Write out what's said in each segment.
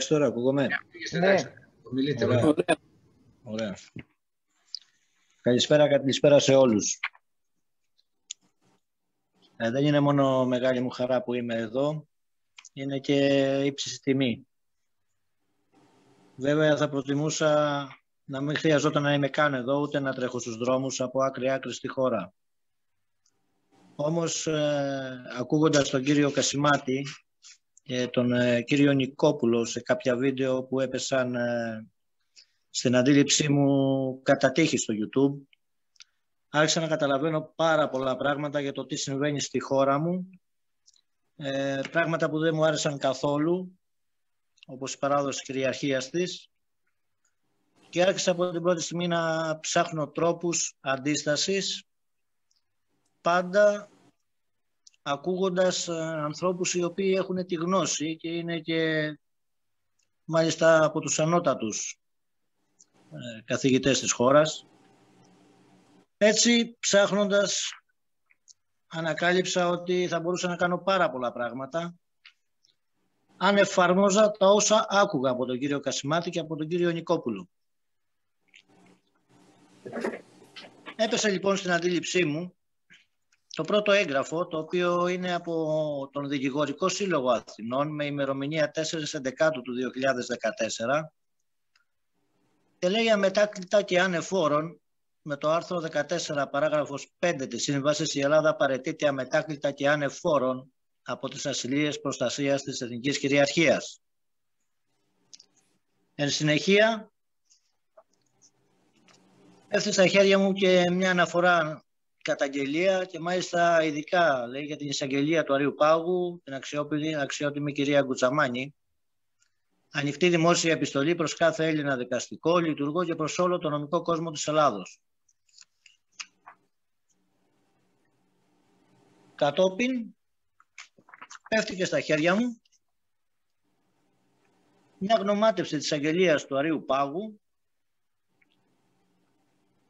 τώρα, ακούγομαι. Ναι. Ωραία. Ωραία. Καλησπέρα σε όλους. Δεν είναι μόνο μεγάλη μου χαρά που είμαι εδώ, είναι και ύψιστη τιμή. Βέβαια θα προτιμούσα να μην χρειαζόταν να είμαι καν εδώ, ούτε να τρέχω στους δρόμους από άκρη στη χώρα. Όμως, ακούγοντας τον κύριο Κασιμάτη και τον κύριο Νικόπουλο σε κάποια βίντεο που έπεσαν στην αντίληψή μου κατά τύχη στο YouTube, άρχισα να καταλαβαίνω πάρα πολλά πράγματα για το τι συμβαίνει στη χώρα μου, πράγματα που δεν μου άρεσαν καθόλου, όπως η παράδοση κυριαρχίας της, και άρχισα από την πρώτη στιγμή να ψάχνω τρόπους αντίστασης, πάντα ακούγοντας ανθρώπους οι οποίοι έχουν τη γνώση και είναι και μάλιστα από τους ανώτατους καθηγητές της χώρας. Έτσι, ψάχνοντας, ανακάλυψα ότι θα μπορούσα να κάνω πάρα πολλά πράγματα αν εφάρμοζα τα όσα άκουγα από τον κύριο Κασιμάτη και από τον κύριο Νικόπουλο. Έπεσε λοιπόν στην αντίληψή μου το πρώτο έγγραφο, το οποίο είναι από τον Δικηγορικό Σύλλογο Αθηνών με ημερομηνία 4/11 του 2014 και λέει αμετάκλητα και ανεφόρον, με το άρθρο 14 παράγραφος 5 της Σύμβασης, η Ελλάδα παραιτείται αμετάκλητα και ανεφόρον από τις ασυλίες προστασίας της εθνικής κυριαρχίας. Εν συνεχεία, έφτασε στα χέρια μου και μια αναφορά καταγγελία και μάλιστα ειδικά λέει, για την εισαγγελία του Αρείου Πάγου, την αξιότιμη κυρία Γκουτσαμάνη. Ανοιχτή δημόσια επιστολή προς κάθε Έλληνα δικαστικό, λειτουργό και προς όλο τον νομικό κόσμο της Ελλάδος. Κατόπιν πέφτηκε στα χέρια μου μια γνωμάτευση της αγγελίας του Αρείου Πάγου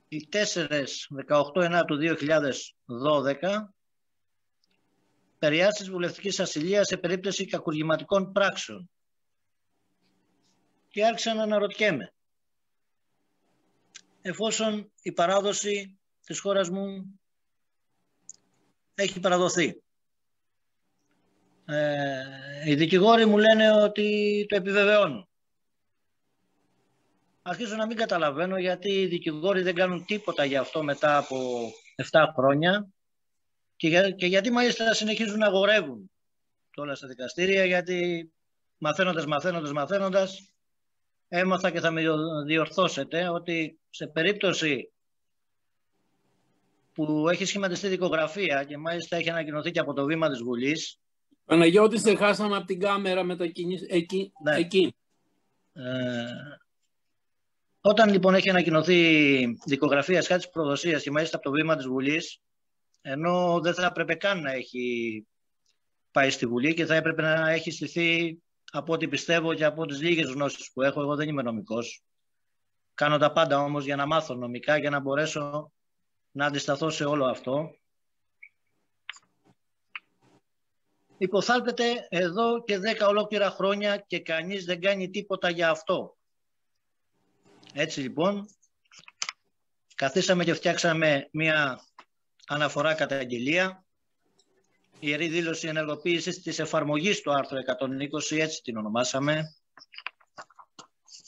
η 4/18 του 2012 περί άρσης βουλευτικής ασυλίας σε περίπτωση κακουργηματικών πράξεων. Και άρχισα να αναρωτιέμαι, εφόσον η παράδοση της χώρας μου έχει παραδοθεί. Οι δικηγόροι μου λένε ότι το επιβεβαιώνουν. Αρχίζω να μην καταλαβαίνω γιατί οι δικηγόροι δεν κάνουν τίποτα γι' αυτό μετά από 7 χρόνια και γιατί μάλιστα συνεχίζουν να αγορεύουν όλα στα δικαστήρια, γιατί μαθαίνοντας έμαθα και θα με διορθώσετε ότι σε περίπτωση που έχει σχηματιστεί δικογραφία και μάλιστα έχει ανακοινωθεί και από το βήμα της Βουλής. Παναγιώτη, σε χάσαμε από την κάμερα εκεί. Ναι. Εκεί. Όταν λοιπόν έχει ανακοινωθεί δικογραφία σχάτης της προδοσίας και μάλιστα από το βήμα της Βουλής, ενώ δεν θα έπρεπε καν να έχει πάει στη Βουλή και θα έπρεπε να έχει στηθεί, από ό,τι πιστεύω και από τις λίγες γνώσεις που έχω, εγώ δεν είμαι νομικός. Κάνω τα πάντα όμως για να μάθω νομικά, για να μπορέσω να αντισταθώ σε όλο αυτό. Υποθάλπεται εδώ και 10 ολόκληρα χρόνια και κανείς δεν κάνει τίποτα για αυτό. Έτσι λοιπόν, καθίσαμε και φτιάξαμε μια αναφορά καταγγελία, ιερή δήλωση ενεργοποίησης της εφαρμογής του άρθρου 120, έτσι την ονομάσαμε,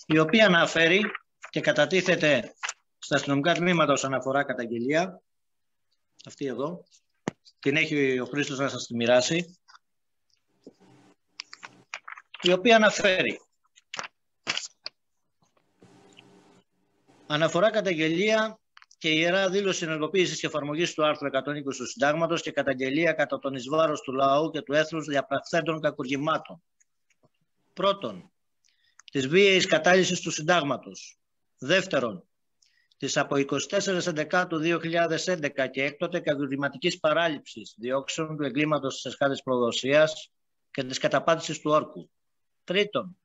η οποία αναφέρει και κατατίθεται στα αστυνομικά τμήματα ως αναφορά καταγγελία, αυτή εδώ, την έχει ο Χρήστος να σας τη μοιράσει, η οποία αναφέρει αναφορά καταγγελία και ιερά δήλωση ενεργοποίησης και εφαρμογής του άρθρου 120 του Συντάγματος και καταγγελία κατά τον εις βάρος του λαού και του έθνους διαπραχθέντων κακουργημάτων. Πρώτον, της βίαιης κατάλυσης του Συντάγματος. Δεύτερον, της από 24/11 του 2011 και έκτοτε κακουργηματικής παράληψης διώξεων του εγκλήματος της εσχάτης προδοσίας και της καταπάτησης του όρκου. Τρίτον,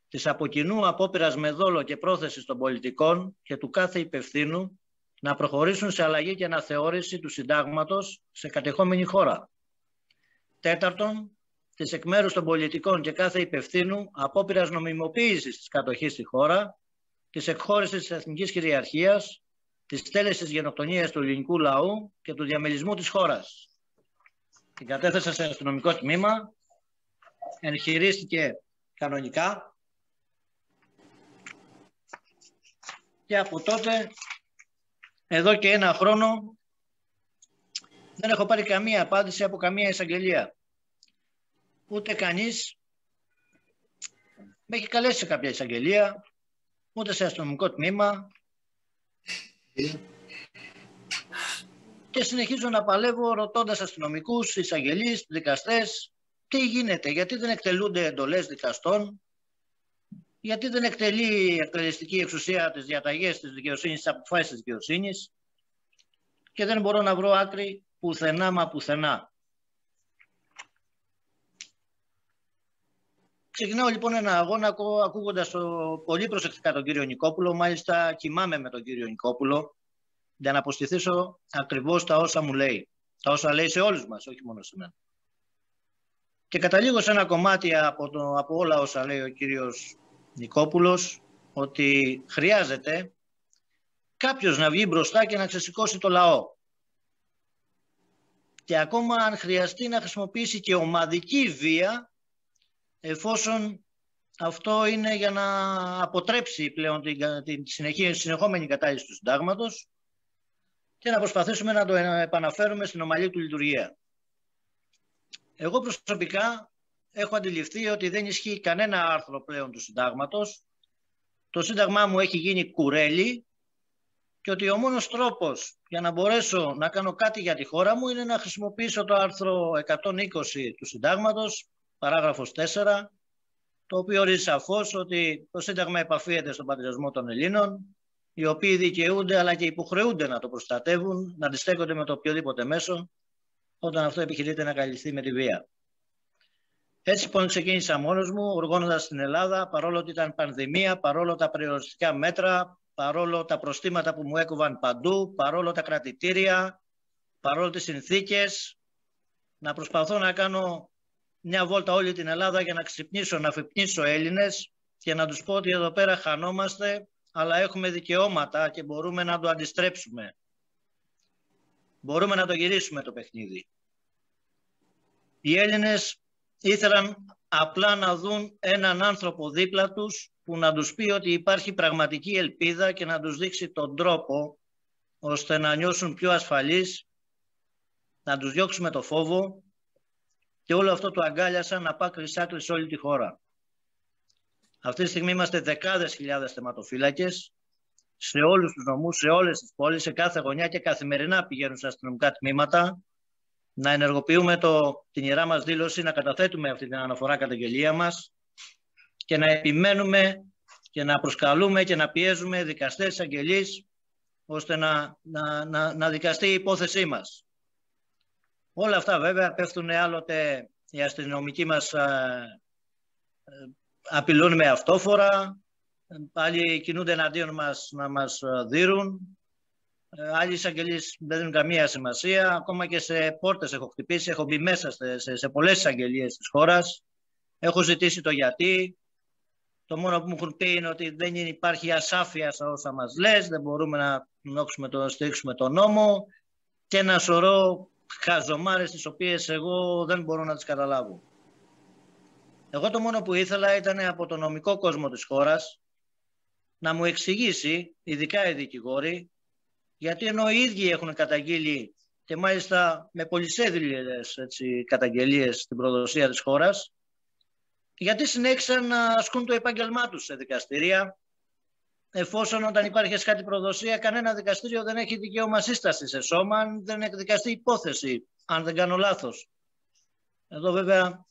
της από κοινού απόπειρας με δόλο και πρόθεση των πολιτικών και του κάθε υπευθύνου να προχωρήσουν σε αλλαγή και αναθεώρηση του Συντάγματος σε κατεχόμενη χώρα. Τέταρτον, της εκ μέρους των πολιτικών και κάθε υπευθύνου απόπειρας νομιμοποίησης της κατοχής στη χώρα, της εκχώρησης της εθνικής κυριαρχίας, της τέλεσης γενοκτονίας του ελληνικού λαού και του διαμελισμού της χώρας. Την κατέθεσα σε αστυνομικό τμήμα, εγχειρίστηκε κανονικά και από τότε, εδώ και ένα χρόνο, δεν έχω πάρει καμία απάντηση από καμία εισαγγελία. Ούτε κανείς με έχει καλέσει σε κάποια εισαγγελία, ούτε σε αστυνομικό τμήμα. Και συνεχίζω να παλεύω ρωτώντας αστυνομικούς, εισαγγελείς, δικαστές, τι γίνεται, γιατί δεν εκτελούνται εντολές δικαστών, γιατί δεν εκτελεί η εκτελεστική εξουσία τις διαταγές της δικαιοσύνης, τις αποφάσεις της δικαιοσύνης, και δεν μπορώ να βρω άκρη πουθενά μα πουθενά. Ξεκινάω λοιπόν ένα αγώνα ακούγοντας πολύ προσεκτικά τον κύριο Νικόπουλο, μάλιστα κοιμάμαι με τον κύριο Νικόπουλο για να αποστηθήσω ακριβώς τα όσα μου λέει, τα όσα λέει σε όλους μας, όχι μόνο σε μένα. Και καταλήγω σε ένα κομμάτι από όλα όσα λέει ο κύριος Νικόπουλος, ότι χρειάζεται κάποιος να βγει μπροστά και να ξεσηκώσει το λαό. Και ακόμα αν χρειαστεί να χρησιμοποιήσει και ομαδική βία, εφόσον αυτό είναι για να αποτρέψει πλέον την συνεχόμενη κατάλυση του συντάγματος και να προσπαθήσουμε να το επαναφέρουμε στην ομαλή του λειτουργία. Εγώ προσωπικά έχω αντιληφθεί ότι δεν ισχύει κανένα άρθρο πλέον του συντάγματος. Το σύνταγμά μου έχει γίνει κουρέλι και ότι ο μόνος τρόπος για να μπορέσω να κάνω κάτι για τη χώρα μου είναι να χρησιμοποιήσω το άρθρο 120 του συντάγματος, παράγραφος 4, το οποίο ορίζει σαφώς ότι το Σύνταγμα επαφίεται στον πατριωτισμό των Ελλήνων, οι οποίοι δικαιούνται αλλά και υποχρεούνται να το προστατεύουν, να αντιστέκονται με το οποιοδήποτε μέσο, όταν αυτό επιχειρείται να καλυφθεί με τη βία. Έτσι λοιπόν ξεκίνησα μόνος μου, οργώνοντας στην Ελλάδα, παρόλο ότι ήταν πανδημία, παρόλο τα περιοριστικά μέτρα, παρόλο τα προστήματα που μου έκοβαν παντού, παρόλο τα κρατητήρια, παρόλο τις συνθήκες, να προσπαθώ να κάνω μια βόλτα όλη την Ελλάδα για να ξυπνήσω, να αφυπνίσω Έλληνες και να τους πω ότι εδώ πέρα χανόμαστε, αλλά έχουμε δικαιώματα και μπορούμε να το αντιστρέψουμε. Μπορούμε να το γυρίσουμε το παιχνίδι. Οι Έλληνες ήθελαν απλά να δουν έναν άνθρωπο δίπλα τους που να τους πει ότι υπάρχει πραγματική ελπίδα και να τους δείξει τον τρόπο ώστε να νιώσουν πιο ασφαλείς, να τους διώξουμε το φόβο, και όλο αυτό το αγκάλιασαν να πάει άκρη σε όλη τη χώρα. Αυτή τη στιγμή είμαστε δεκάδες χιλιάδες θεματοφύλακες σε όλους τους νομούς, σε όλες τις πόλεις, σε κάθε γωνιά, και καθημερινά πηγαίνουν στα αστυνομικά τμήματα να ενεργοποιούμε την ιερά μας δήλωση, να καταθέτουμε αυτή την αναφορά καταγγελία μας και να επιμένουμε και να προσκαλούμε και να πιέζουμε δικαστές, εισαγγελείς, ώστε να δικαστεί η υπόθεσή μας. Όλα αυτά βέβαια πέφτουν, άλλοτε οι αστυνομικοί μας απειλούν με αυτόφορα, άλλοι κινούνται εναντίον μας να μας δείρουν, άλλοι εισαγγελείς δεν δίνουν καμία σημασία. Ακόμα και σε πόρτες έχω χτυπήσει, έχω μπει μέσα σε πολλές εισαγγελίες της χώρας, έχω ζητήσει το γιατί. Το μόνο που μου έχουν πει είναι ότι δεν υπάρχει ασάφεια σε όσα μας λες, δεν μπορούμε να στηρίξουμε τον νόμο και ένα σωρό χαζομάρες τις οποίες εγώ δεν μπορώ να τις καταλάβω. Εγώ το μόνο που ήθελα ήταν από το νομικό κόσμο της χώρας να μου εξηγήσει, ειδικά οι δικηγόροι, γιατί ενώ οι ίδιοι έχουν καταγγείλει, και μάλιστα με πολυσέδιλες καταγγελίες στην προδοσία της χώρας, γιατί συνέχισαν να ασκούν το επάγγελμά τους σε δικαστήρια, εφόσον όταν υπάρχει ασκάτη προδοσία κανένα δικαστήριο δεν έχει δικαίωμα σύσταση σε σώμα αν δεν εκδικαστεί υπόθεση, αν δεν κάνω λάθος. Εδώ βέβαια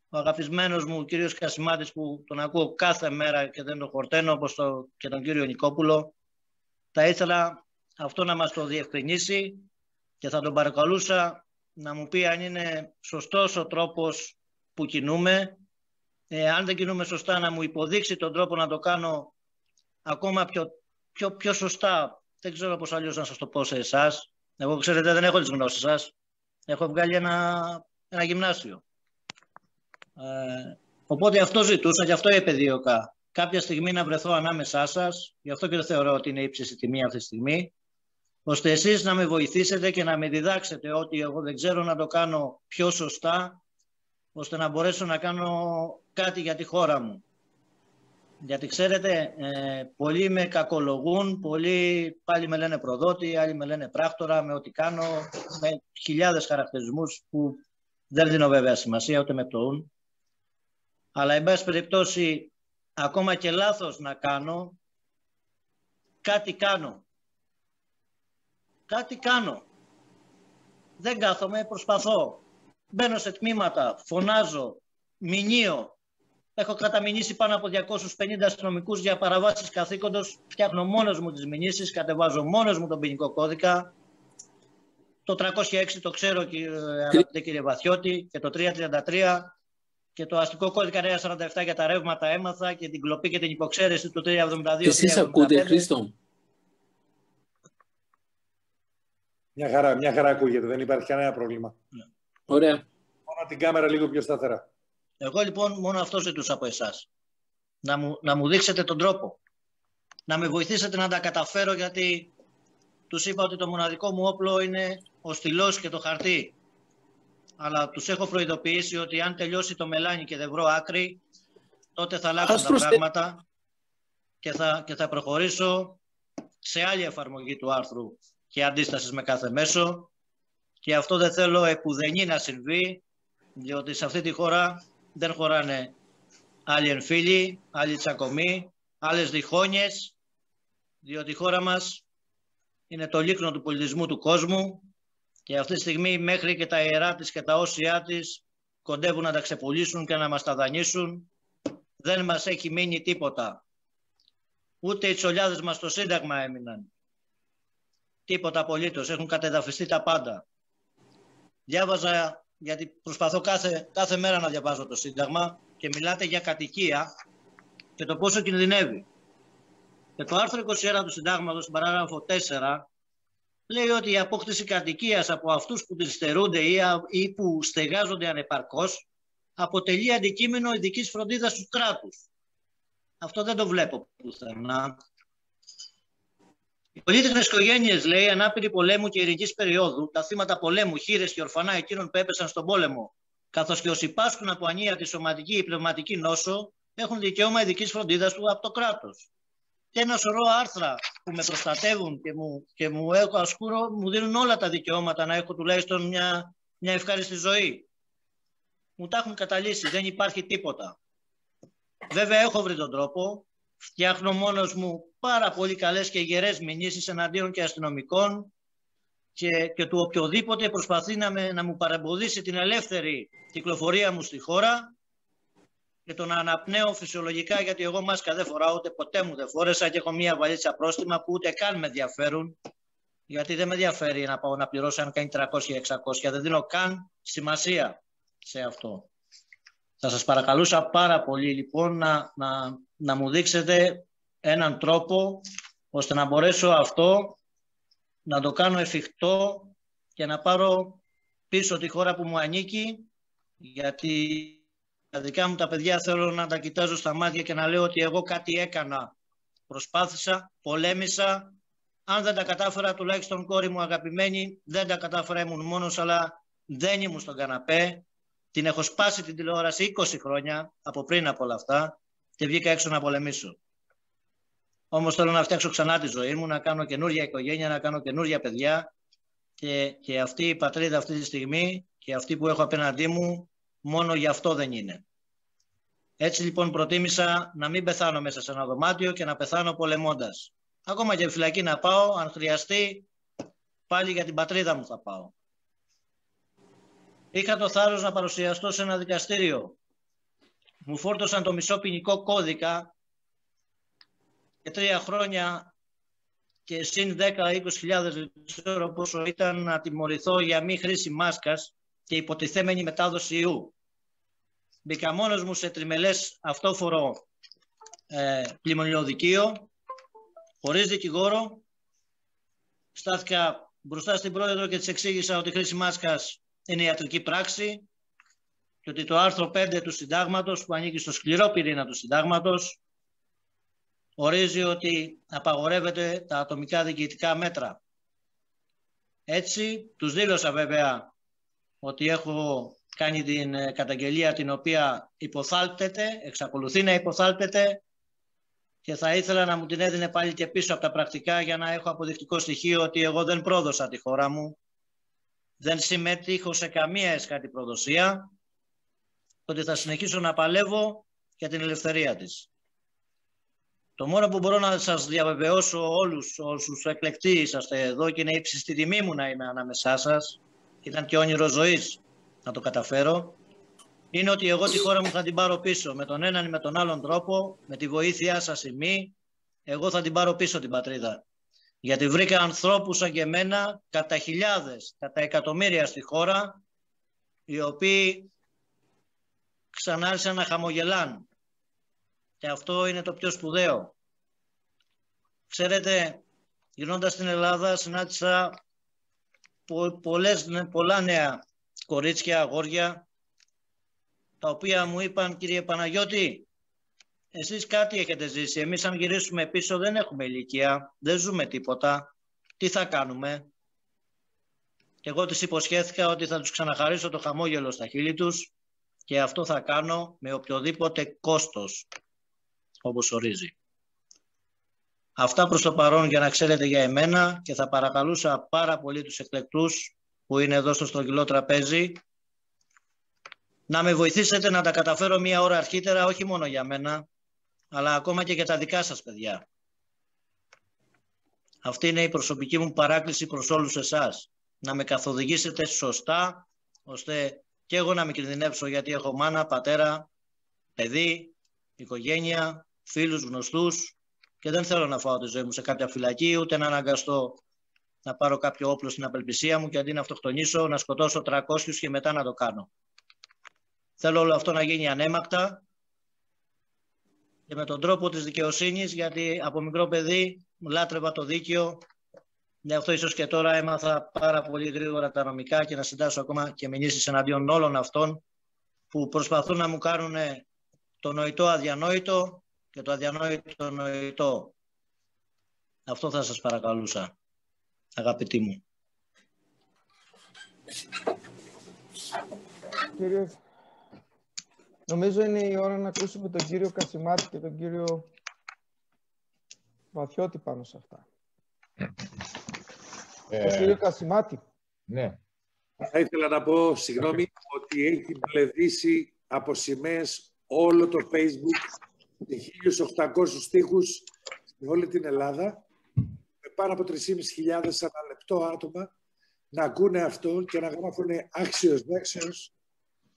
ο αγαπησμένος μου κύριος Κασιμάτης, που τον ακούω κάθε μέρα και δεν τον χορταίνω, όπως και τον κύριο Νικόπουλο, θα ήθελα αυτό να μας το διευκρινίσει και θα τον παρακαλούσα να μου πει αν είναι σωστός ο τρόπος που κινούμε. Αν δεν κινούμε σωστά, να μου υποδείξει τον τρόπο να το κάνω ακόμα πιο σωστά. Δεν ξέρω πώς αλλιώς να σας το πω σε εσάς. Εγώ, ξέρετε, δεν έχω τις γνώσεις σας. Έχω βγάλει ένα γυμνάσιο. Οπότε αυτό ζητούσα και αυτό είπε δίωκα. Κάποια στιγμή να βρεθώ ανάμεσά σας, γι' αυτό και δεν θεωρώ ότι είναι ύψιστη τιμή αυτή τη στιγμή, ώστε εσείς να με βοηθήσετε και να με διδάξετε ότι εγώ δεν ξέρω να το κάνω πιο σωστά, ώστε να μπορέσω να κάνω κάτι για τη χώρα μου. Γιατί ξέρετε, πολλοί με κακολογούν, πολλοί πάλι με λένε προδότη, άλλοι με λένε πράκτορα, με ό,τι κάνω, με χιλιάδες χαρακτηρισμούς που δεν δίνω βέβαια σημασία, ούτε με πτωούν. Αλλά, εν πάση περιπτώσει, ακόμα και λάθος να κάνω, κάτι κάνω. Κάτι κάνω. Δεν κάθομαι, προσπαθώ. Μπαίνω σε τμήματα, φωνάζω, μηνύω. Έχω καταμηνήσει πάνω από 250 αστυνομικούς για παραβάσεις καθήκοντος. Φτιάχνω μόνος μου τις μηνύσεις, κατεβάζω μόνος μου τον ποινικό κώδικα. Το 306 το ξέρω, αγαπητέ κύριε Βαθιώτη, και το 333 και το αστικό κώδικα 947 για τα ρεύματα έμαθα και την κλοπή και την υποξαίρεση του 372. Εσείς ακούτε, Χρήστο? Μια χαρά ακούγεται, δεν υπάρχει κανένα πρόβλημα. Ναι. Ωραία. Μόνο την κάμερα λίγο πιο σταθερά. Εγώ λοιπόν μόνο αυτό ζητούσα από εσάς. Να μου δείξετε τον τρόπο. Να με βοηθήσετε να τα καταφέρω, γιατί τους είπα ότι το μοναδικό μου όπλο είναι ο στυλός και το χαρτί. Αλλά τους έχω προειδοποιήσει ότι αν τελειώσει το μελάνι και δεν βρω άκρη, τότε θα αλλάξουν τα πράγματα και θα προχωρήσω σε άλλη εφαρμογή του άρθρου και αντίστασης με κάθε μέσο. Και αυτό δεν θέλω επουδενή να συμβεί, διότι σε αυτή τη χώρα δεν χωράνε άλλοι εμφύλοι, άλλοι τσακωμοί, άλλες διχόνιες, διότι η χώρα μας είναι το λίκνο του πολιτισμού του κόσμου και αυτή τη στιγμή μέχρι και τα ιερά της και τα όσια της κοντεύουν να τα ξεπουλήσουν και να μας τα δανείσουν. Δεν μας έχει μείνει τίποτα. Ούτε οι τσολιάδες μας στο Σύνταγμα έμειναν. Τίποτα απολύτως. Έχουν κατεδαφιστεί τα πάντα. Διάβαζα, γιατί προσπαθώ κάθε μέρα να διαβάζω το Σύνταγμα, και μιλάτε για κατοικία και το πόσο κινδυνεύει. Και το άρθρο 21 του Συντάγματος, στην παράγραφο 4, λέει ότι η απόκτηση κατοικίας από αυτούς που τη στερούνται ή που στεγάζονται ανεπαρκώς αποτελεί αντικείμενο ειδικής φροντίδας του κράτους. Αυτό δεν το βλέπω πουθενά. Οι πολύτεκνες οικογένειες, λέει, ανάπηροι πολέμου και ειρηνικής περίοδου, τα θύματα πολέμου, χήρες και ορφανά εκείνων που έπεσαν στον πόλεμο, καθώς και όσοι πάσχουν από ανίατη σωματική ή πνευματική νόσο, έχουν δικαίωμα ειδικής φροντίδας του από το κράτος. Και ένα σωρό άρθρα που με προστατεύουν και μου ασκούρω, μου δίνουν όλα τα δικαιώματα να έχω τουλάχιστον μια ευχάριστη ζωή. Μου τα έχουν καταλύσει, δεν υπάρχει τίποτα. Βέβαια έχω βρει τον τρόπο, φτιάχνω μόνος μου πάρα πολύ καλές και γερές μηνύσεις εναντίον και αστυνομικών και του οποιοδήποτε προσπαθεί να μου παρεμποδίσει την ελεύθερη κυκλοφορία μου στη χώρα και το να αναπνέω φυσιολογικά, γιατί εγώ μάσκα δεν φοράω, ούτε ποτέ μου δεν φόρεσα και έχω μία βαλίτσα πρόστιμα που ούτε καν με ενδιαφέρουν, γιατί δεν με ενδιαφέρει να πάω να πληρώσω αν κάνει 300 ή 600, δεν δίνω καν σημασία σε αυτό. Θα σας παρακαλούσα πάρα πολύ λοιπόν να μου δείξετε έναν τρόπο ώστε να μπορέσω αυτό να το κάνω εφικτό και να πάρω πίσω τη χώρα που μου ανήκει, γιατί τα δικά μου τα παιδιά θέλω να τα κοιτάζω στα μάτια και να λέω ότι εγώ κάτι έκανα, προσπάθησα, πολέμησα. Αν δεν τα κατάφερα, τουλάχιστον κόρη μου αγαπημένη, δεν τα κατάφερα, ήμουν μόνος, αλλά δεν ήμουν στον καναπέ. Την έχω σπάσει την τηλεόραση 20 χρόνια από πριν από όλα αυτά και βγήκα έξω να πολεμήσω. Όμως θέλω να φτιάξω ξανά τη ζωή μου, να κάνω καινούργια οικογένεια, να κάνω καινούργια παιδιά και αυτή η πατρίδα αυτή τη στιγμή και αυτή που έχω απέναντί μου μόνο γι' αυτό δεν είναι. Έτσι λοιπόν προτίμησα να μην πεθάνω μέσα σε ένα δωμάτιο και να πεθάνω πολεμώντας. Ακόμα και φυλακή να πάω, αν χρειαστεί, πάλι για την πατρίδα μου θα πάω. Είχα το θάρρος να παρουσιαστώ σε ένα δικαστήριο. Μου φόρτωσαν το μισό ποινικό κώδικα και 3 χρόνια και συν 10-20.000, δεν ξέρω πόσο ήταν, να τιμωρηθώ για μη χρήση μάσκας και υποτιθέμενη μετάδοση ιού. Μπήκα μόνος μου σε τριμελές αυτόφορο πλημμυλοδικείο, χωρίς δικηγόρο. Στάθηκα μπροστά στην πρόεδρο και της εξήγησα ότι η χρήση μάσκας είναι ιατρική πράξη και ότι το άρθρο 5 του Συντάγματος, που ανήκει στο σκληρό πυρήνα του Συντάγματος, ορίζει ότι απαγορεύεται τα ατομικά διοικητικά μέτρα. Έτσι, τους δήλωσα βέβαια ότι έχω κάνει την καταγγελία την οποία υποθάλπτεται, εξακολουθεί να υποθάλπτεται και θα ήθελα να μου την έδινε πάλι και πίσω από τα πρακτικά για να έχω αποδεικτικό στοιχείο ότι εγώ δεν πρόδωσα τη χώρα μου, δεν συμμετείχω σε καμία έσχατη προδοσία, ότι θα συνεχίσω να παλεύω για την ελευθερία της. Το μόνο που μπορώ να σας διαβεβαιώσω όλους όσους εκλεκτοί είσαστε εδώ και είναι ύψιστη τιμή μου να είμαι ανάμεσά σας, ήταν και όνειρο ζωής να το καταφέρω, είναι ότι εγώ τη χώρα μου θα την πάρω πίσω με τον έναν ή με τον άλλον τρόπο, με τη βοήθειά σας ή μη, εγώ θα την πάρω πίσω την πατρίδα. Γιατί βρήκα ανθρώπους σαν και εμένα, κατά χιλιάδες, κατά εκατομμύρια στη χώρα, οι οποίοι ξανά άρχισαν να χαμογελάν. Και αυτό είναι το πιο σπουδαίο. Ξέρετε, γυρνώντας στην Ελλάδα, συνάντησα πολλά νέα κορίτσια, αγόρια, τα οποία μου είπαν, κύριε Παναγιώτη, εσείς κάτι έχετε ζήσει, εμείς αν γυρίσουμε πίσω δεν έχουμε ηλικία, δεν ζούμε τίποτα, τι θα κάνουμε? Και εγώ τις υποσχέθηκα ότι θα τους ξαναχαρίσω το χαμόγελο στα χείλη τους και αυτό θα κάνω με οποιοδήποτε κόστος, όπως ορίζει. Αυτά προς το παρόν για να ξέρετε για εμένα και θα παρακαλούσα πάρα πολύ τους εκλεκτούς που είναι εδώ στο στρογγυλό τραπέζι να με βοηθήσετε να τα καταφέρω μία ώρα αρχίτερα, όχι μόνο για μένα, αλλά ακόμα και για τα δικά σας παιδιά. Αυτή είναι η προσωπική μου παράκληση προς όλους εσάς. Να με καθοδηγήσετε σωστά, ώστε και εγώ να μην κινδυνεύσω γιατί έχω μάνα, πατέρα, παιδί, οικογένεια, φίλους, γνωστούς και δεν θέλω να φάω τη ζωή μου σε κάποια φυλακή, ούτε να αναγκαστώ να πάρω κάποιο όπλο στην απελπισία μου και αντί να αυτοκτονήσω να σκοτώσω 300 και μετά να το κάνω. Θέλω όλο αυτό να γίνει ανέμακτα και με τον τρόπο της δικαιοσύνης, γιατί από μικρό παιδί λάτρευα το δίκαιο. Γι' αυτό ίσως και τώρα έμαθα πάρα πολύ γρήγορα τα νομικά και να συντάσσω ακόμα και μηνύσεις εναντίον όλων αυτών που προσπαθούν να μου κάνουν το νοητό αδιανόητο και το αδιανόητο νοητό. Αυτό θα σας παρακαλούσα, αγαπητοί μου. Κύριε, νομίζω είναι η ώρα να ακούσουμε τον κύριο Κασιμάτη και τον κύριο Βαθιώτη πάνω σε αυτά. Κύριο Κασιμάτη. Ναι. Θα ήθελα να πω, συγγνώμη, ότι έχει μπλεδίσει από σημαίες όλο το Facebook με 1.800 στίχους σε όλη την Ελλάδα, με πάνω από 3.500 αναλεπτό άτομα να ακούνε αυτό και να γράφουν άξιος δέξιος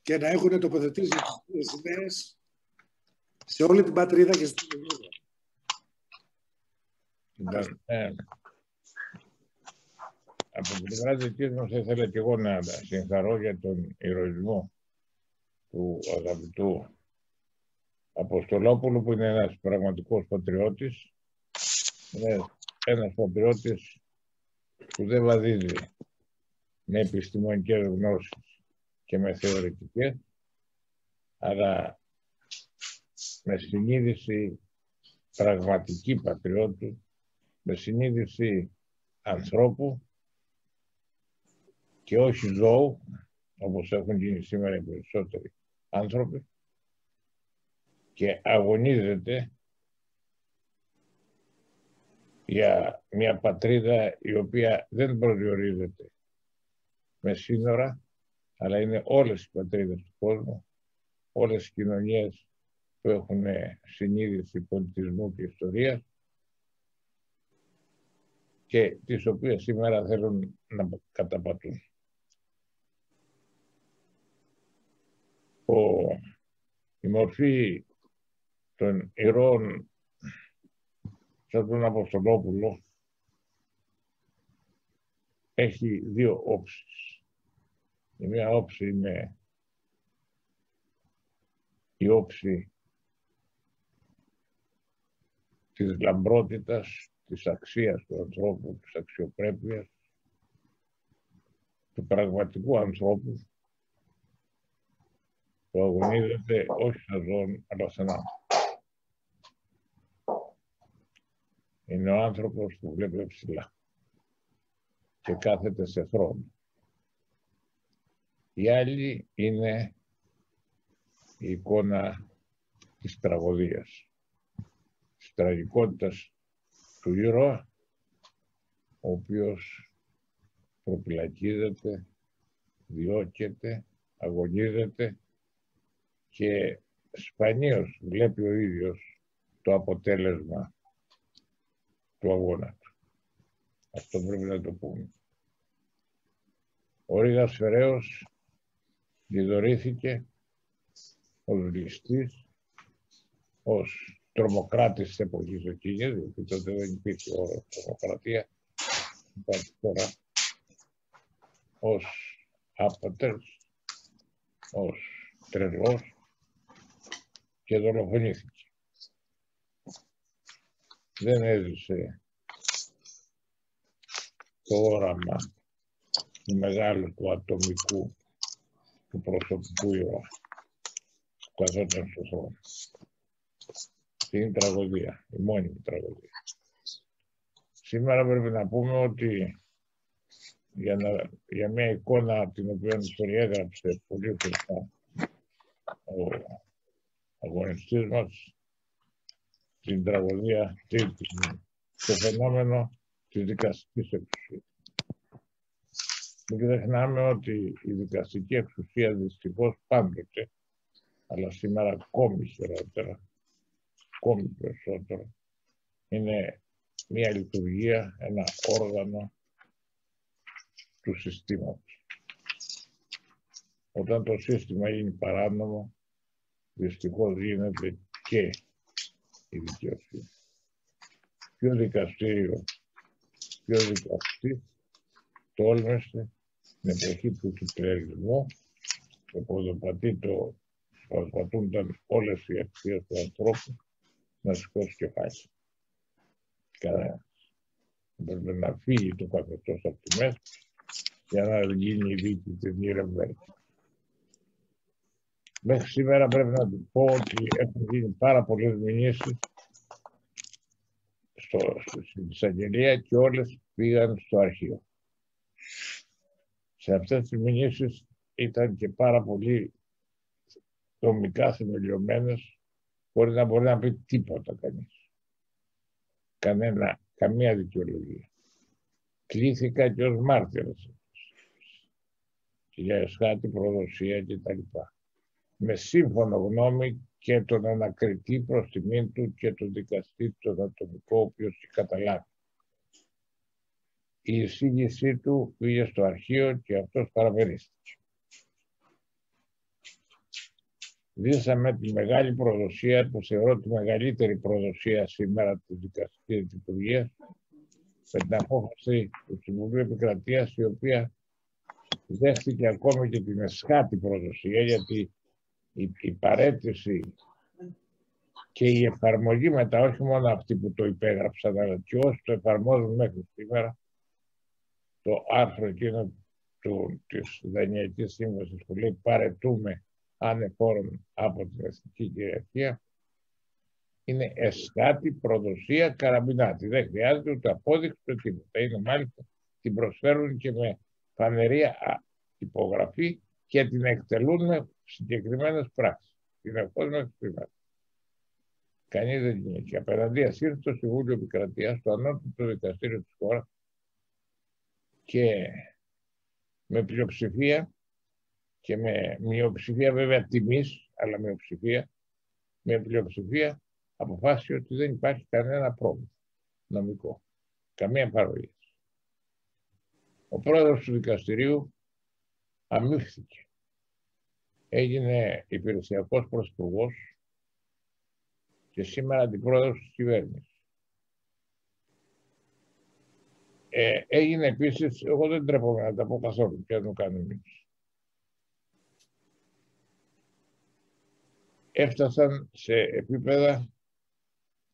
και να έχουν τοποθετήσει τις σημαίες σε όλη την πατρίδα και στην Ελλάδα. Από την πλευρά δική μας ήθελα και εγώ να συγχαρώ για τον ηρωισμό του αγαπητού Αποστολόπουλου, που είναι ένας πραγματικός πατριώτης. Είναι ένας πατριώτης που δεν βαδίζει με επιστημονικές γνώσεις και με θεωρητικές, αλλά με συνείδηση πραγματική πατριώτη, με συνείδηση ανθρώπου και όχι ζώου, όπως έχουν γίνει σήμερα οι περισσότεροι άνθρωποι, και αγωνίζεται για μια πατρίδα η οποία δεν προσδιορίζεται με σύνορα, αλλά είναι όλες οι πατρίδες του κόσμου, όλες οι κοινωνίες που έχουν συνείδηση πολιτισμού και ιστορίας και τις οποίες σήμερα θέλουν να καταπατούν. Η μορφή των ηρώων σαν τον Αποστολόπουλο έχει δύο όψεις. Η μία όψη είναι η όψη της λαμπρότητας, της αξίας του ανθρώπου, της αξιοπρέπειας, του πραγματικού ανθρώπου, που αγωνίζεται όχι στα ζώων, αλλά στον άνθρωπο. Είναι ο άνθρωπος που βλέπει ψηλά και κάθεται σε θρόνο. Η άλλη είναι η εικόνα της τραγωδίας, της τραγικότητας του ήρωα, ο οποίος προπυλακίζεται, διώκεται, αγωνίζεται και σπανίως βλέπει ο ίδιος το αποτέλεσμα του αγώνα του. Αυτό πρέπει να το πούμε. Ο Ρήγας Φεραίος διδωρήθηκε ως ληστής, ως τρομοκράτης της εποχής εκείνης, γιατί τότε δεν υπήρχε όρος τρομοκρατία, υπάρχει τώρα, ως άπατες, ως τρελός και δολοφονήθηκε. Δεν έζησε το όραμα του μεγάλου, του ατομικού, του προσωπικού ήρωα που καθόταν στο χρόνο. Είναι τραγωδία, η μόνιμη τραγωδία. Σήμερα πρέπει να πούμε ότι για μια εικόνα την οποία περιέγραψε πολύ σωστά ο αγωνιστής μας, την τραγωδία, το φαινόμενο της δικαστικής εξουσίας. Μην ξεχνάμε ότι η δικαστική εξουσία δυστυχώς πάντοτε, αλλά σήμερα ακόμη χειρότερα, ακόμη περισσότερο, είναι μια λειτουργία, ένα όργανο του συστήματος. Όταν το σύστημα γίνει παράνομο, δυστυχώς γίνεται και η δικαιοσύνη. Ποιο δικαστήριο, ποιο δικαστή τόλμησε στην εποχή του κυπριαλισμού, το προσπαθούνταν όλες οι αξίες του ανθρώπου να σηκώσει κεφάλι. Κανένας. Πρέπει να φύγει το καθεστώς από τη μέση για να γίνει η δίκη της Νιρεμβέργης. Μέχρι σήμερα πρέπει να του πω ότι έχουν γίνει πάρα πολλές μηνύσεις στην εισαγγελία και όλες πήγαν στο αρχείο. Σε αυτές τις μηνύσεις ήταν και πάρα πολύ δομικά θεμελιωμένες, χωρίς να μπορεί να πει τίποτα κανείς. Καμία δικαιολογία. Κλήθηκα και ως μάρτυρας και για εσχάτη προδοσία κτλ. Με σύμφωνο γνώμη και τον ανακριτή προς τιμήν του και τον δικαστή τον ατομικό, ο οποίος είχε καταλάβει. Η εισήγησή του πήγε στο αρχείο και αυτός παραμερίστηκε. Ζήσαμε τη μεγάλη προδοσία, που θεωρώ τη μεγαλύτερη προδοσία σήμερα της δικαστικής λειτουργίας, με την απόφαση του Συμβουλίου Επικρατείας, η οποία δέχτηκε ακόμη και την εσχάτη προδοσία, γιατί η παραίτηση και η εφαρμογή μετά, όχι μόνο αυτοί που το υπέγραψαν, αλλά και όσοι το εφαρμόζουν μέχρι σήμερα, το άρθρο εκείνο της Δανειακής Σύμβασης που λέει παραιτούμε ανεφόρον από την εθνική κυριαρχία, είναι εσχάτη προδοσία καραμπινάτη. Δεν χρειάζεται ούτε απόδειξη ούτε τίποτα. Είναι μάλιστα την προσφέρουν και με φανερή υπογραφή και την εκτελούν με συγκεκριμένες πράξεις. Συνεχώς μέχρι σήμερα. Κανείς δεν είναι. Και απέναντίας ήρθε το Συμβούλιο Επικρατείας, το ανώτατο δικαστήριο της χώρας, και με πλειοψηφία και με μειοψηφία βέβαια τιμής, αλλά με πλειοψηφία αποφάσισε ότι δεν υπάρχει κανένα πρόβλημα νομικό, καμία παραβίαση. Ο πρόεδρος του δικαστηρίου αμύφθηκε. Έγινε υπηρεσιακός πρωθυπουργός και σήμερα αντιπρόεδρος της κυβέρνησης. Έγινε επίσης, εγώ δεν τρέπομαι να τα πω καθόλου και να το κάνω εμείς. Έφτασαν σε επίπεδα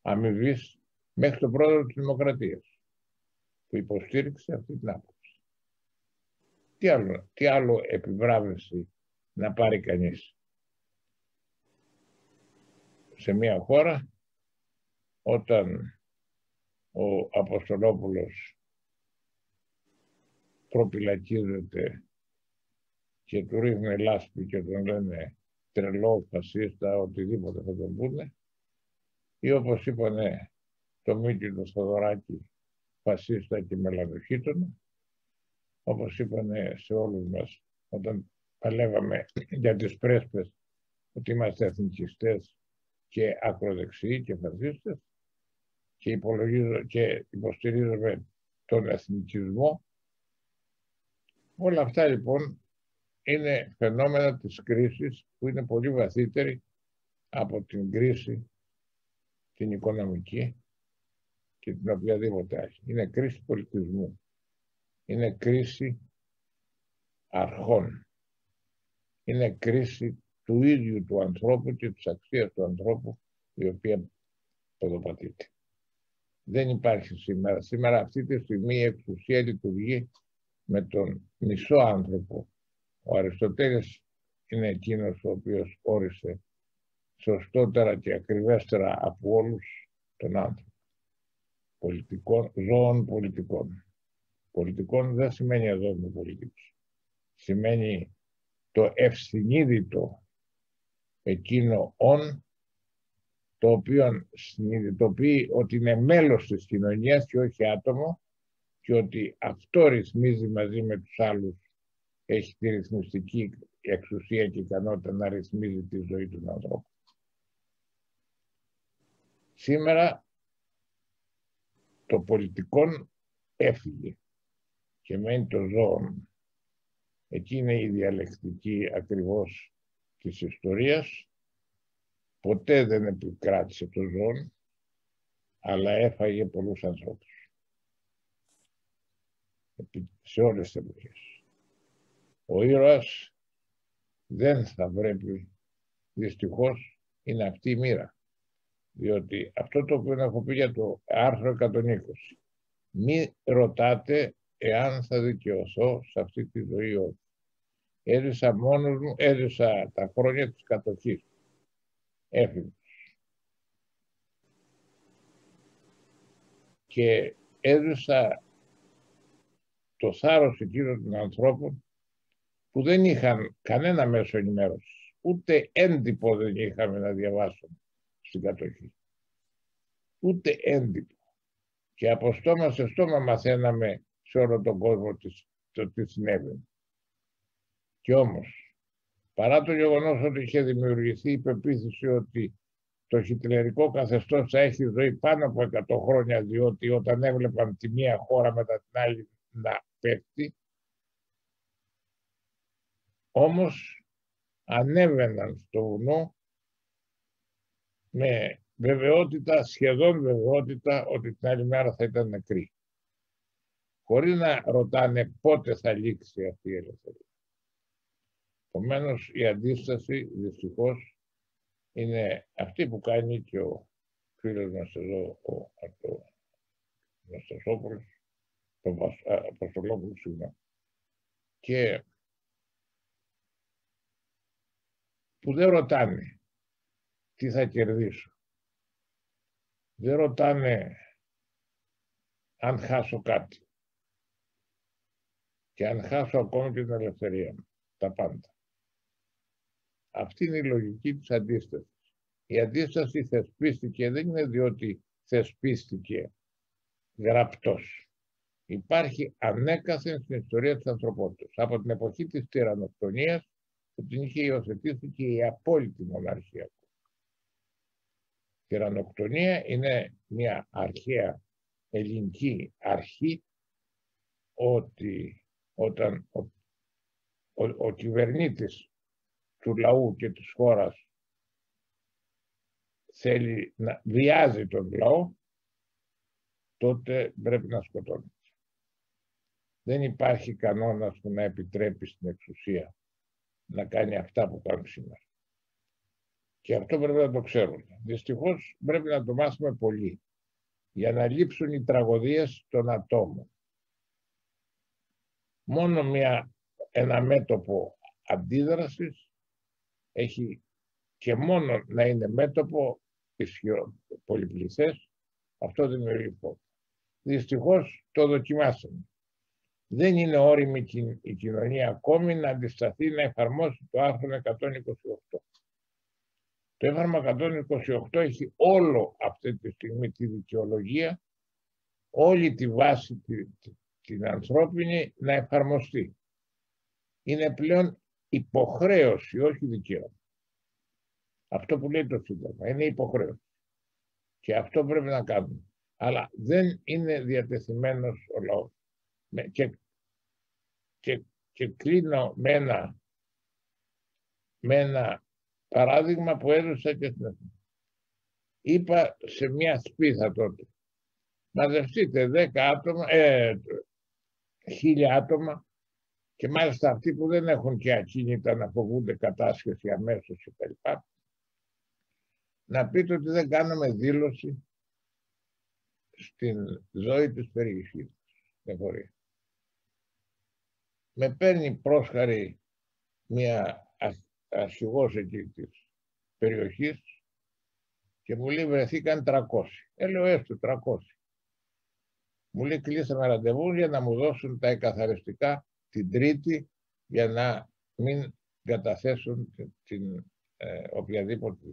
αμοιβής μέχρι τον πρόεδρο της Δημοκρατίας, που υποστήριξε αυτή την άποψη. Τι άλλο επιβράβευση να πάρει κανείς σε μια χώρα όταν ο Αποστολόπουλος προπυλακίζεται και του ρίχνει λάσπη και τον λένε τρελό, φασίστα, οτιδήποτε θα τον πούνε, ή όπως είπανε το Μίκη του Θοδωράκη, φασίστα και μελανοχύτωνα, όπως είπανε σε όλους μας όταν παλεύαμε για τις πρέσπες ότι είμαστε εθνικιστές και ακροδεξιοί και φασίστες και υποστηρίζουμε τον εθνικισμό. Όλα αυτά λοιπόν είναι φαινόμενα της κρίσης που είναι πολύ βαθύτερη από την κρίση την οικονομική και την οποιαδήποτε άλλη. Είναι κρίση πολιτισμού. Είναι κρίση αρχών. Είναι κρίση του ίδιου του ανθρώπου και της αξίας του ανθρώπου η οποία ποδοπατείται. Δεν υπάρχει σήμερα. Σήμερα αυτή τη στιγμή η εξουσία λειτουργεί με τον μισό άνθρωπο. Ο Αριστοτέλης είναι εκείνος ο οποίος όρισε σωστότερα και ακριβέστερα από όλους τον άνθρωπο. Ζώων πολιτικών. Πολιτικών δεν σημαίνει εδώ με πολιτικός. Σημαίνει το ευσυνείδητο εκείνο το οποίο συνειδητοποιεί ότι είναι μέλος της κοινωνίας και όχι άτομο και ότι αυτό ρυθμίζει μαζί με τους άλλους, έχει τη ρυθμιστική εξουσία και ικανότητα να ρυθμίζει τη ζωή του ανθρώπου. Σήμερα το πολιτικόν έφυγε και μένει το ζώο. Εκεί είναι η διαλεκτική ακριβώς της ιστορίας. Ποτέ δεν επικράτησε το ζώο, αλλά έφαγε πολλούς ανθρώπους. Σε όλες τις εποχές. Ο ήρωας δεν θα πρέπει, δυστυχώς, είναι αυτή η μοίρα. Διότι αυτό το οποίο έχω πει για το άρθρο 120, μη ρωτάτε εάν θα δικαιωθώ σε αυτή τη ζωή όχι. Έζησα μόνος μου, έζησα τα χρόνια της κατοχής. Έφυγε. Και έζησα το θάρρος εκείνων των ανθρώπων που δεν είχαν κανένα μέσο ενημέρωσης. Ούτε έντυπο δεν είχαμε να διαβάσουμε στην κατοχή. Ούτε έντυπο. Και από στόμα σε στόμα μαθαίναμε σε όλο τον κόσμο το τι συνέβαινε. Και όμως, παρά το γεγονός ότι είχε δημιουργηθεί η πεποίθηση ότι το χιτλερικό καθεστώς θα έχει ζωή πάνω από 100 χρόνια, διότι όταν έβλεπαν τη μία χώρα μετά την άλλη να πέφτει, όμως ανέβαιναν στο βουνό με βεβαιότητα, σχεδόν βεβαιότητα, ότι την άλλη μέρα θα ήταν νεκροί. Χωρίς να ρωτάνε πότε θα λήξει αυτή η ελευθερία. Επομένως, η αντίσταση, δυστυχώς, είναι αυτή που κάνει και ο φίλος μας εδώ, ο Ναστασόπουλος, τον Αποστολόπουλο, συγγνώμη. Και που δεν ρωτάνε τι θα κερδίσω. Δεν ρωτάνε αν χάσω κάτι. Και αν χάσω ακόμη και την ελευθερία μου. Τα πάντα. Αυτή είναι η λογική της αντίστασης. Η αντίσταση θεσπίστηκε, δεν είναι διότι θεσπίστηκε γραπτός. Υπάρχει ανέκαθεν στην ιστορία της ανθρωπότητας. Από την εποχή της τυρανοκτονίας που την είχε υιοθετήσει και η απόλυτη μοναρχία. Η τυρανοκτονία είναι μια αρχαία ελληνική αρχή ότι όταν ο κυβερνήτης του λαού και της χώρας θέλει να βιάζει τον λαό, τότε πρέπει να σκοτώνει. Δεν υπάρχει κανόνας που να επιτρέπει στην εξουσία να κάνει αυτά που κάνουν σήμερα. Και αυτό πρέπει να το ξέρουμε. Δυστυχώς πρέπει να το μάθουμε πολύ για να λείψουν οι τραγωδίες των ατόμων. Μόνο ένα μέτωπο αντίδρασης έχει και μόνο να είναι μέτωπο πολυπληθές, αυτό δημιουργεί φόβο. Δυστυχώς το δοκιμάσαμε. Δεν είναι όριμη η κοινωνία ακόμη να αντισταθεί να εφαρμόσει το άρθρο 128. Το έγγραμμα 128 έχει όλο αυτή τη στιγμή τη δικαιολογία, όλη τη βάση την ανθρώπινη να εφαρμοστεί. Είναι πλέον υποχρέωση, όχι δικαίωμα. Αυτό που λέει το Σύνταγμα είναι υποχρέωση. Και αυτό πρέπει να κάνουμε. Αλλά δεν είναι διατεθειμένος ο λαός. Και κλείνω με ένα παράδειγμα που έδωσα και στην Αθήνα. Είπα σε μια σπίθα τότε, μαζευτείτε 10 άτομα, 1000 άτομα, και μάλιστα αυτοί που δεν έχουν και ακίνητα να φοβούνται κατάσχεση αμέσως κτλ. Να πείτε ότι δεν κάνουμε δήλωση στην ζωή της περιοχής. Δεν μπορεί. Με παίρνει πρόσχαρη μια αρχηγός εκεί της περιοχής και μου λέει βρεθήκαν 300. Λέω έστω 300. Μου λέει κλείσαμε ραντεβού για να μου δώσουν τα εκαθαριστικά την Τρίτη για να μην καταθέσουν την οποιαδήποτε.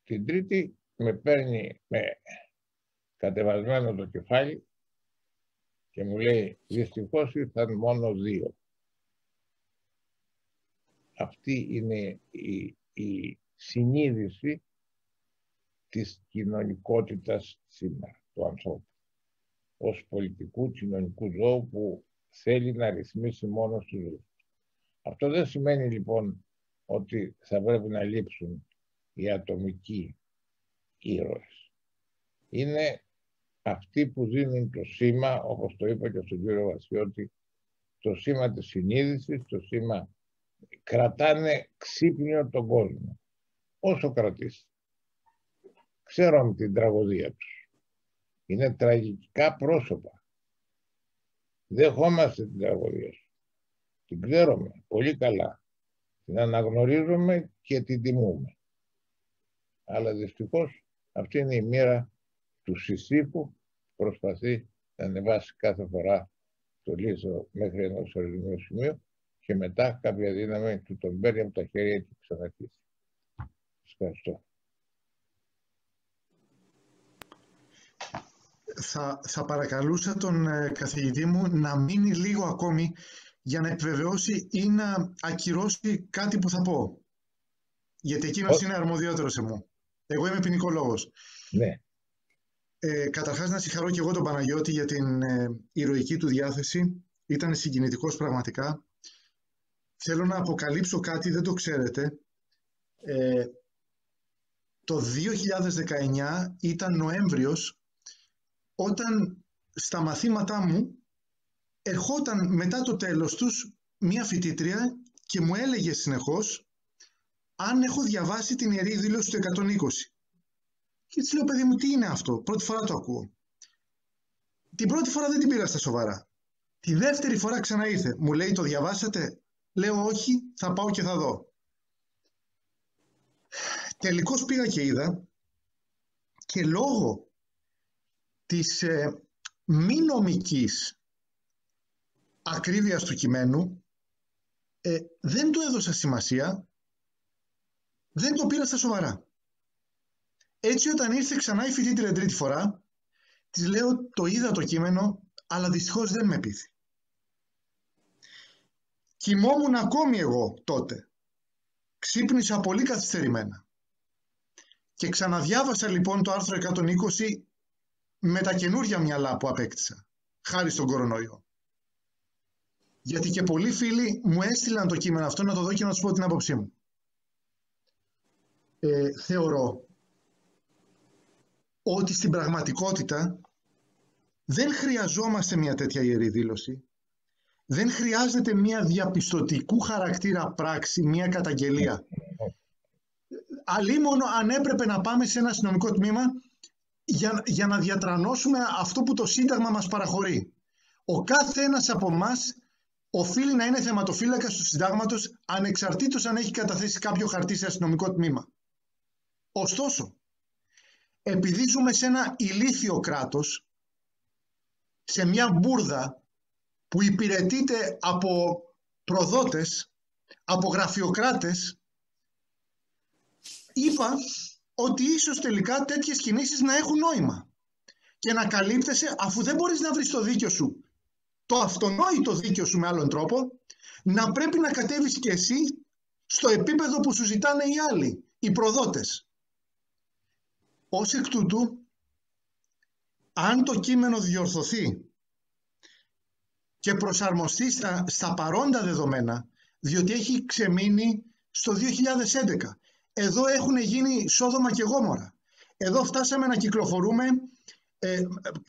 Την Τρίτη με παίρνει με κατεβασμένο το κεφάλι και μου λέει δυστυχώς ήρθαν μόνο 2. Αυτή είναι η συνείδηση της κοινωνικότητας σήμερα του ανθρώπου ως πολιτικού κοινωνικού ζώου που θέλει να ρυθμίσει μόνο στη ζωή. Αυτό δεν σημαίνει λοιπόν ότι θα πρέπει να λείψουν οι ατομικοί ήρωες. Είναι αυτοί που δίνουν το σήμα, όπως το είπα και στον κύριο Βασιώτη, το σήμα της συνείδησης, το σήμα κρατάνε ξύπνιο τον κόσμο. Όσο κρατήσει. Ξέρουμε την τραγωδία τους. Είναι τραγικά πρόσωπα. Δεχόμαστε την τραγωδία τους. Την ξέρουμε πολύ καλά. Την αναγνωρίζουμε και την τιμούμε. Αλλά δυστυχώς αυτή είναι η μοίρα του Σισίφου που προσπαθεί να ανεβάσει κάθε φορά το λίθο μέχρι ενός ορισμένου σημείου και μετά κάποια δύναμη του τον παίρνει από τα χέρια και ξαναρχίσει. Ευχαριστώ. Θα παρακαλούσα τον καθηγητή μου να μείνει λίγο ακόμη για να επιβεβαιώσει ή να ακυρώσει κάτι που θα πω. Γιατί εκείνος είναι αρμοδιότερος σε μου. Εγώ είμαι ποινικολόγος. Ναι. Καταρχάς να συγχαρώ και εγώ τον Παναγιώτη για την ηρωική του διάθεση. Ήταν συγκινητικός πραγματικά. Θέλω να αποκαλύψω κάτι, δεν το ξέρετε. Το 2019 ήταν Νοέμβριος, όταν στα μαθήματά μου ερχόταν μετά το τέλος τους μία φοιτήτρια και μου έλεγε συνεχώς αν έχω διαβάσει την Ιερή Δήλωση του 120. Και της λέω, παιδί μου, τι είναι αυτό, πρώτη φορά το ακούω. Την πρώτη φορά δεν την πήρα στα σοβαρά. Τη δεύτερη φορά ξαναήρθε. Μου λέει, το διαβάσατε? Λέω, όχι, θα πάω και θα δω. Τελικώς πήγα και είδα και λόγω της μη νομικής ακρίβειας του κειμένου δεν του έδωσα σημασία, δεν το πήρα στα σοβαρά. Έτσι όταν ήρθε ξανά η φοιτήτρια τρίτη φορά, της λέω, το είδα το κείμενο, αλλά δυστυχώς δεν με πείθει. Κοιμόμουν ακόμη εγώ τότε. Ξύπνησα πολύ καθυστερημένα. Και ξαναδιάβασα λοιπόν το άρθρο 120 με τα καινούργια μυαλά που απέκτησα, χάρη στον κορονοϊό. Γιατί και πολλοί φίλοι μου έστειλαν το κείμενο αυτό να το δω και να τους πω την άποψή μου. Θεωρώ ότι στην πραγματικότητα δεν χρειαζόμαστε μια τέτοια ιερή δήλωση. Δεν χρειάζεται μια διαπιστωτικού χαρακτήρα πράξη, μια καταγγελία. Αλλήμωνο αν έπρεπε να πάμε σε ένα αστυνομικό τμήμα για να διατρανώσουμε αυτό που το Σύνταγμα μας παραχωρεί. Ο κάθε ένας από εμάς οφείλει να είναι θεματοφύλακας του Συντάγματος, ανεξαρτήτως αν έχει καταθέσει κάποιο χαρτί σε αστυνομικό τμήμα. Ωστόσο, επειδή ζούμε σε ένα ηλίθιο κράτος, σε μια μπουρδα που υπηρετείται από προδότες, από γραφειοκράτες, είπα ότι ίσως τελικά τέτοιες κινήσεις να έχουν νόημα και να καλύπτεσαι, αφού δεν μπορείς να βρεις το δίκιο σου, το αυτονόητο δίκιο σου με άλλον τρόπο, να πρέπει να κατέβεις και εσύ στο επίπεδο που σου ζητάνε οι άλλοι, οι προδότες. Ως εκ τούτου, αν το κείμενο διορθωθεί και προσαρμοστεί στα παρόντα δεδομένα, διότι έχει ξεμείνει στο 2011. Εδώ έχουν γίνει Σόδομα και Γόμορα. Εδώ φτάσαμε να κυκλοφορούμε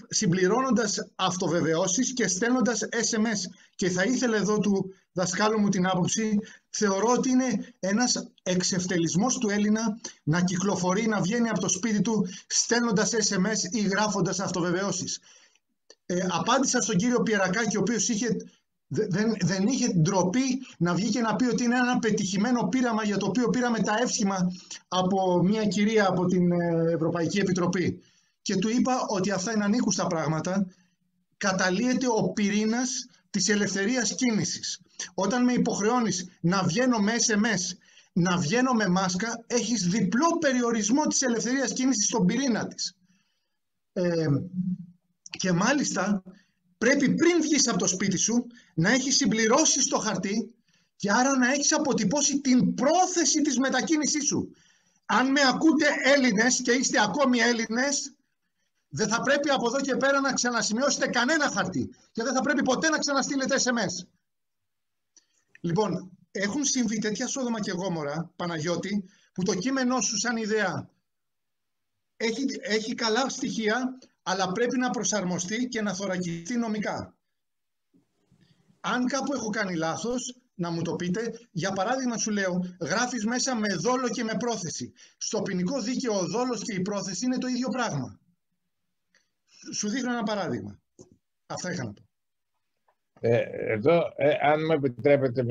συμπληρώνοντας αυτοβεβαιώσεις και στέλνοντας SMS. Και θα ήθελα εδώ του δασκάλου μου την άποψη, θεωρώ ότι είναι ένας εξευτελισμός του Έλληνα να κυκλοφορεί, να βγαίνει από το σπίτι του στέλνοντας SMS ή γράφοντας αυτοβεβαιώσεις. Απάντησα στον κύριο Πιερακάκη, ο οποίος δεν είχε ντροπή να βγει και να πει ότι είναι ένα πετυχημένο πείραμα για το οποίο πήραμε τα εύσημα από μια κυρία από την Ευρωπαϊκή Επιτροπή. Και του είπα ότι αυτά είναι ανήκουστα πράγματα. Καταλύεται ο πυρήνας της ελευθερίας κίνησης. Όταν με υποχρεώνεις να βγαίνω με SMS, να βγαίνω με μάσκα, έχεις διπλό περιορισμό της ελευθερίας κίνησης στον πυρήνα της. Και μάλιστα πρέπει πριν βγεις από το σπίτι σου να έχεις συμπληρώσει στο χαρτί και άρα να έχεις αποτυπώσει την πρόθεση της μετακίνησής σου. Αν με ακούτε Έλληνες και είστε ακόμη Έλληνες, δεν θα πρέπει από εδώ και πέρα να ξανασημειώσετε κανένα χαρτί και δεν θα πρέπει ποτέ να ξαναστείλετε SMS. Λοιπόν, έχουν συμβεί τέτοια Σόδομα και Γόμορα, Παναγιώτη, που το κείμενό σου σαν ιδέα έχει καλά στοιχεία, αλλά πρέπει να προσαρμοστεί και να θωρακιστεί νομικά. Αν κάπου έχω κάνει λάθος, να μου το πείτε. Για παράδειγμα σου λέω, γράφεις μέσα με δόλο και με πρόθεση. Στο ποινικό δίκαιο ο δόλος και η πρόθεση είναι το ίδιο πράγμα. Σου δείχνω ένα παράδειγμα. Αυτά είχα να πω. Εδώ, αν μου επιτρέπετε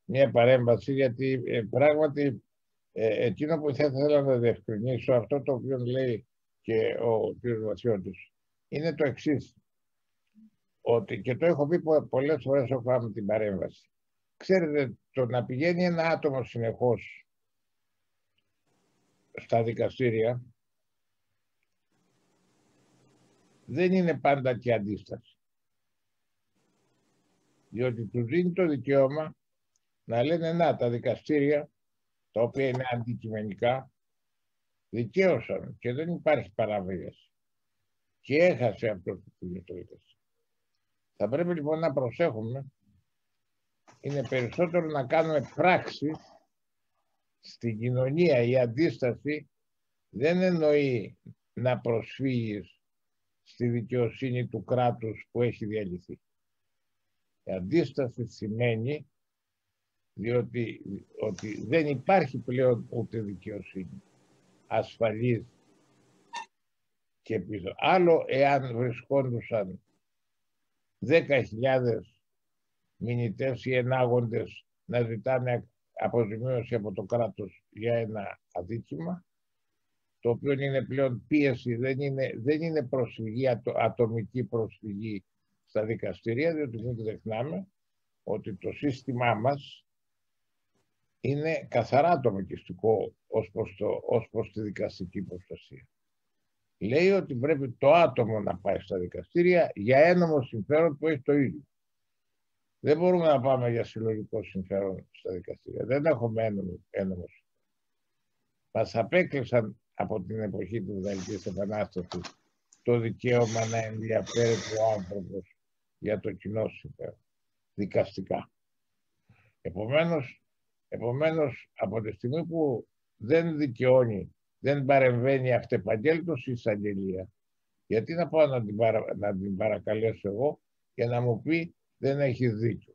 μια παρέμβαση, γιατί πράγματι εκείνο που θα ήθελα να διευκρινίσω, αυτό το οποίο λέει και ο κ. Βασιώτης, είναι το εξής. Ότι, και το έχω πει πολλές φορές έχω κάνει την παρέμβαση. Ξέρετε, το να πηγαίνει ένα άτομο συνεχώς στα δικαστήρια δεν είναι πάντα και αντίσταση. Διότι του δίνει το δικαίωμα να λένε να, τα δικαστήρια, τα οποία είναι αντικειμενικά, δικαίωσαν και δεν υπάρχει παραβίαση. Και έχασε αυτό το δικαστήριο. Θα πρέπει λοιπόν να προσέχουμε, είναι περισσότερο να κάνουμε πράξη στην κοινωνία. Η αντίσταση δεν εννοεί να προσφύγεις στη δικαιοσύνη του κράτους που έχει διαλυθεί. Η αντίσταση σημαίνει ότι δεν υπάρχει πλέον ούτε δικαιοσύνη ασφαλής και πίσω. Άλλο εάν βρισκόντουσαν 10.000 μηνυτές ή ενάγοντες να ζητάνε αποζημίωση από το κράτος για ένα αδίκημα, το οποίο είναι πλέον πίεση, δεν είναι προσφυγή, ατομική προσφυγή στα δικαστήρια, διότι μην ξεχνάμε ότι το σύστημά μας είναι καθαρά ατομικιστικό ως προς τη δικαστική προστασία. Λέει ότι πρέπει το άτομο να πάει στα δικαστήρια για ένομο συμφέρον που έχει το ίδιο. Δεν μπορούμε να πάμε για συλλογικό συμφέρον στα δικαστήρια. Δεν έχουμε ένομο συμφέρον. Μας απέκλεισαν από την εποχή της Γαλλικής Επανάστασης το δικαίωμα να ενδιαφέρεται ο άνθρωπος για το κοινό συμφέρον, δικαστικά. Επομένως, από τη στιγμή που δεν δικαιώνει, δεν παρεμβαίνει αυτεπαγγέλτος η εισαγγελία, γιατί να πάω να την παρακαλέσω εγώ και να μου πει δεν έχει δίκιο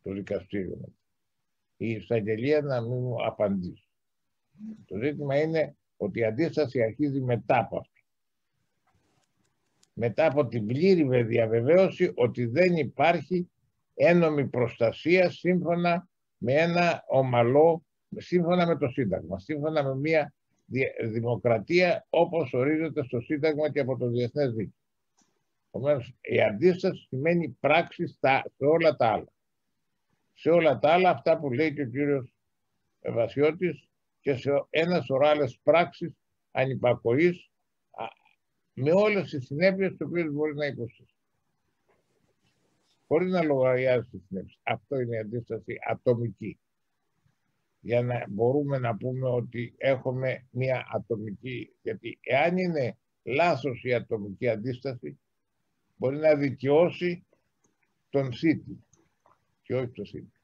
το δικαστήριο. Η εισαγγελία να μην μου απαντήσει. Το ζήτημα είναι ότι η αντίσταση αρχίζει μετά από αυτό. Μετά από την πλήρη διαβεβαίωση ότι δεν υπάρχει ένομη προστασία σύμφωνα με ένα ομαλό, σύμφωνα με το Σύνταγμα, σύμφωνα με μια δημοκρατία όπως ορίζεται στο Σύνταγμα και από το Διεθνές Δίκαιο. Επομένως, η αντίσταση σημαίνει πράξη σε όλα τα άλλα. Σε όλα τα άλλα, αυτά που λέει και ο κύριος Βασιώτης, και σε ένα σωρό άλλες πράξεις ανυπακοής, με όλες τις συνέπειες τις οποίες μπορεί να υποστεί. Χωρίς να λογαριάζει τις συνέπειες. Αυτό είναι η αντίσταση ατομική. Για να μπορούμε να πούμε ότι έχουμε μια ατομική, γιατί εάν είναι λάθος η ατομική αντίσταση, μπορεί να δικαιώσει τον θήτη και όχι το θήτη.